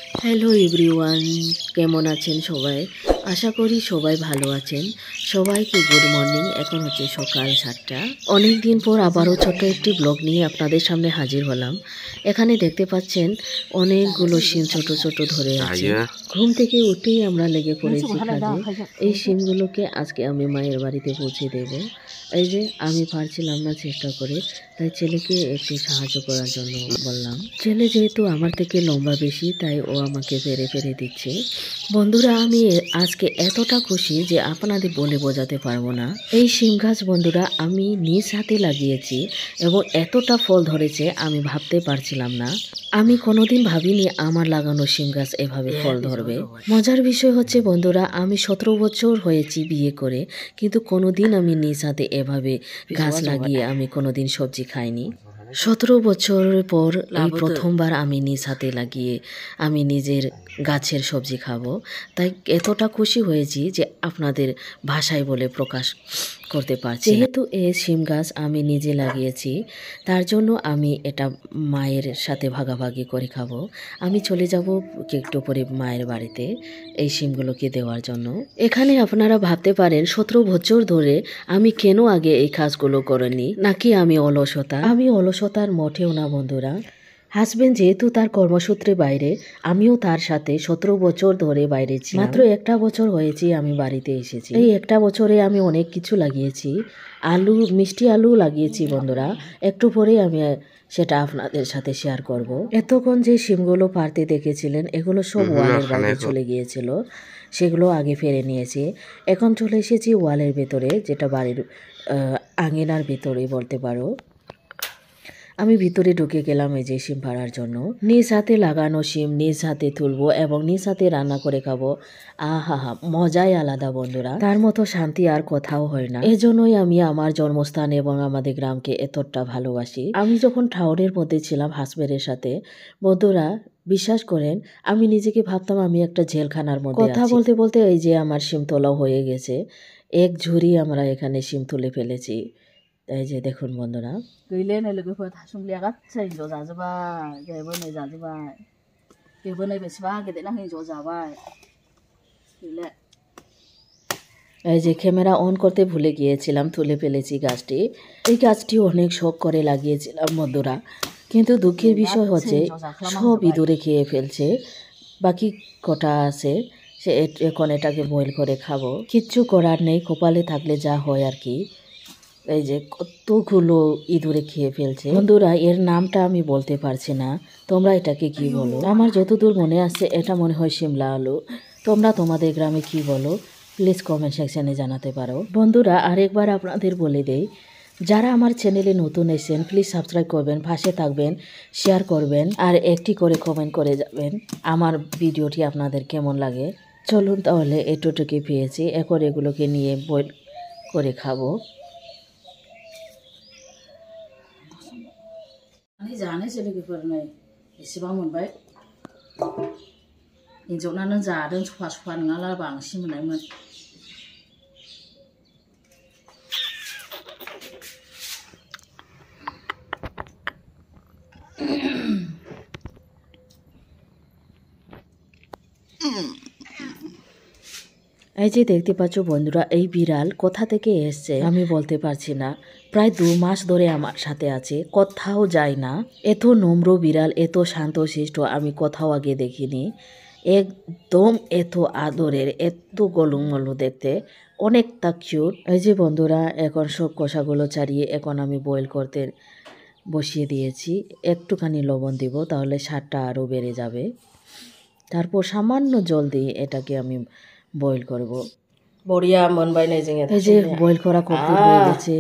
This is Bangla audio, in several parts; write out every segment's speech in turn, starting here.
হ্যালো এভরিওয়ান, কেমন আছেন সবাই? আশা করি সবাই ভালো আছেন। সবাইকে গুড মর্নিং। এখন হচ্ছে সকাল 7টা। অনেক দিন পর আবারও ছোট্ট একটি ব্লগ নিয়ে আপনাদের সামনে হাজির হলাম। এখানে দেখতে পাচ্ছেন অনেকগুলো শিম ছোট ছোট ধরে আছে। ঘুম থেকে উঠেই আমরা লেগে পড়েছি কাজে। এই শিমগুলোকে আজকে আমি মায়ের বাড়িতে পৌঁছে দেব। এই যে আমি পারছিলাম না চেষ্টা করে, তাই ছেলেকে একটু সাহায্য করার জন্য বললাম। ছেলে যেহেতু আমার থেকে লম্বা বেশি, তাই ও আমাকে ফেরে ফেরে দিচ্ছে। বন্ধুরা, আমি আজকে এতটা খুশি যে আপনাদের বলে বোঝাতে পারবো না। এই শিম গাছ বন্ধুরা আমি নিজ হাতে লাগিয়েছি এবং এতটা ফল ধরেছে আমি ভাবতে পারছিলাম না। আমি কোনোদিন ভাবিনি আমার লাগানো শিম গাছ এভাবে ফল ধরবে। মজার বিষয় হচ্ছে বন্ধুরা, আমি 17 বছর হয়েছি বিয়ে করে, কিন্তু কোনোদিন আমি নিজ হাতে এভাবে গাছ লাগিয়ে আমি কোনোদিন সবজি খাইনি। 17 বছরের পর এই প্রথমবার আমি নিজ হাতে লাগিয়ে আমি নিজের গাছের সবজি খাবো। তাই এতটা খুশি হয়েছি যে আপনাদের ভাষায় বলে প্রকাশ করতে পারছি। যেহেতু এই শিম গাছ আমি নিজে লাগিয়েছি, তার জন্য আমি এটা মায়ের সাথে ভাগাভাগি করে খাবো। আমি চলে যাব একটু পরে মায়ের বাড়িতে এই শিমগুলোকে দেওয়ার জন্য। এখানে আপনারা ভাবতে পারেন 17 বছর ধরে আমি কেন আগে এই কাজগুলো করিনি, নাকি আমি অলসতার মোটেও না বন্ধুরা। হাজবেন্ড যেহেতু তার কর্মসূত্রে বাইরে, আমিও তার সাথে 17 বছর ধরে বাইরে ছিলাম। মাত্র একটা বছর হয়েছে আমি বাড়িতে এসেছি। এই একটা বছরে আমি অনেক কিছু লাগিয়েছি। মিষ্টি আলু লাগিয়েছি বন্ধুরা। একটু পরে আমি সেটা আপনাদের সাথে শেয়ার করব। এতক্ষণ যে শিমগুলো পারতে দেখেছিলেন, এগুলো সব ওয়ালের বাইরে চলে গিয়েছিল, সেগুলো আগে ফেলে নিয়েছি। এখন চলে এসেছি ওয়ালের ভেতরে, যেটা বাড়ির আঙিনার ভেতরে বলতে পারো। আমি ভিতরে ঢুকে গেলাম এই যে শিম পাড়ার জন্য। নিজ হাতে লাগানো শিম নিজ হাতে তুলবো এবং নিজ হাতে রান্না করে খাবো। আহা হা, মজাই আলাদা বন্ধুরা। তার মতো শান্তি আর কোথাও হয় না। এজন্যই আমি আমার জন্মস্থান এবং আমাদের গ্রামকে এতটা ভালোবাসি। আমি যখন টাউনের মধ্যে ছিলাম হাসবেন্ডের সাথে, বন্ধুরা বিশ্বাস করেন আমি নিজেকে ভাবতাম আমি একটা জেলখানার মধ্যে কথা বলতে বলতে এই যে আমার শিম তোলাও হয়ে গেছে। এক ঝুড়ি আমরা এখানে শিম তুলে ফেলেছি। এই যে দেখুন বন্ধুরা। गैले लोगोफोर थासुमलिया गासै ज' जाजोब्बाय, बेबो नै जाजोब्बाय, बेबो नै बेसेबा गेदेर नाङै ज' जाबाय। गैले এই যে ক্যামেরা অন করতে ভুলে গিয়েছিলাম, তুলে ফেলেছি গাছটি। এই গাছটি অনেক শখ করে লাগিয়েছিলাম বন্ধুরা, কিন্তু দুঃখের বিষয় হচ্ছে সব ইঁদুরে খেয়ে ফেলছে। বাকি কটা আছে, এখন এটাকে বয়েল করে খাবো। কিচ্ছু করার নেই, কপালে থাকলে যা হয় আর কি। এই যে কতগুলো ইঁদুরে খেয়ে ফেলছে বন্ধুরা। এর নামটা আমি বলতে পারছি না, তোমরা এটাকে কি বলো? আমার যতদূর মনে আছে এটা মনে হয় শিমলা আলু। তোমরা তোমাদের গ্রামে কি বলো প্লিজ কমেন্ট সেকশনে জানাতে পারো বন্ধুরা। আরেকবার আপনাদের বলে দেই, যারা আমার চ্যানেলে নতুন এসেছেন প্লিজ সাবস্ক্রাইব করবেন, পাশে থাকবেন, শেয়ার করবেন আর একটি করে কমেন্ট করে যাবেন আমার ভিডিওটি আপনাদের কেমন লাগে। চলুন তাহলে এটুটুকু পেয়েছি, এখন এগুলোকে নিয়ে বয়েল করে খাবো। आंनि जानोसै लोगोफोर नै एसेबां मोनबाय। एन्जरनानो जादों, सफा सफा नङाला बांसिन मोननायमोन। এই যে দেখতে পাচ্ছ বন্ধুরা, এই বিড়াল কোথা থেকে এসছে আমি বলতে পারছি না। প্রায় 2 মাস ধরে আমার সাথে আছে, কোথাও যায় না। এত নম্র বিড়াল, এত শান্তশিষ্ট আমি কোথাও আগে দেখিনি। একদম এত আদরের, এত গলুমলু দেখতে, অনেকটা কিউট। এই যে বন্ধুরা, এখন সব কষাগুলো ছাড়িয়ে এখন আমি বয়েল করতে বসিয়ে দিয়েছি। একটুখানি লবণ দিব, তাহলে স্বাদটা আরও বেড়ে যাবে। তারপর সামান্য জল দিয়ে এটাকে আমি বয়েল করব। বড়িয়া मोनबाय नै जोङो। এই যে বয়েল করা কমপ্লিট হয়ে গেছে।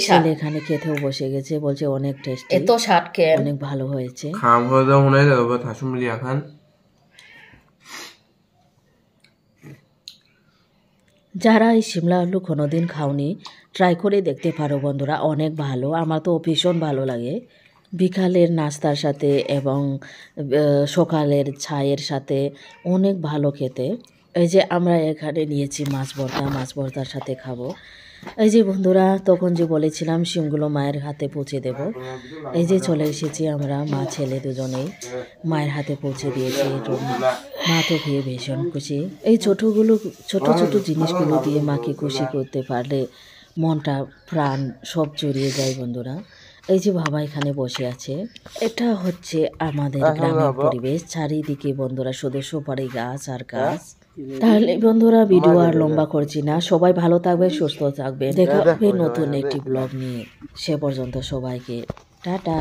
ছেলে এখানে খেতেও বসে গেছে, বলছে অনেক টেস্টি, এত স্বাদ কেন, অনেক ভালো হয়েছে। খাম করে দাও মনে হয় দাও থাসুমলি এখন। যারা এই শিমলা আলু কোনোদিন খাওনি ট্রাই করে দেখতে পারো বন্ধুরা, অনেক ভালো। আমার তো ভীষণ ভালো লাগে বিকালের নাস্তার সাথে এবং সকালের চায়ের সাথে, অনেক ভালো খেতে। এই যে আমরা এখানে নিয়েছি মাছ ভর্তা, মাছ ভর্তার সাথে খাবো। এই যে বন্ধুরা, তখন যে বলেছিলাম শিমগুলো মায়ের হাতে পৌঁছে দেব, এই যে চলে এসেছি আমরা মা ছেলে দুজনেই মায়ের হাতে পৌঁছে দিয়েছি। মা তো খেয়ে ভীষণ খুশি। এই ছোট ছোট জিনিসগুলো দিয়ে মাকে খুশি করতে পারলে মনটা প্রাণ সব জড়িয়ে যায় বন্ধুরা। এই যে বাবা এখানে বসে আছে, এটা হচ্ছে আমাদের গ্রামের পরিবেশ। চারিদিকে বন্ধুরা শুধু সুপারি গাছ আর গাছ। তাহলে বন্ধুরা ভিডিও আর লম্বা করছি না, সবাই ভালো থাকবে, সুস্থ থাকবে, দেখা হবে নতুন একটি ব্লগ নিয়ে। সে পর্যন্ত সবাইকে টাটা।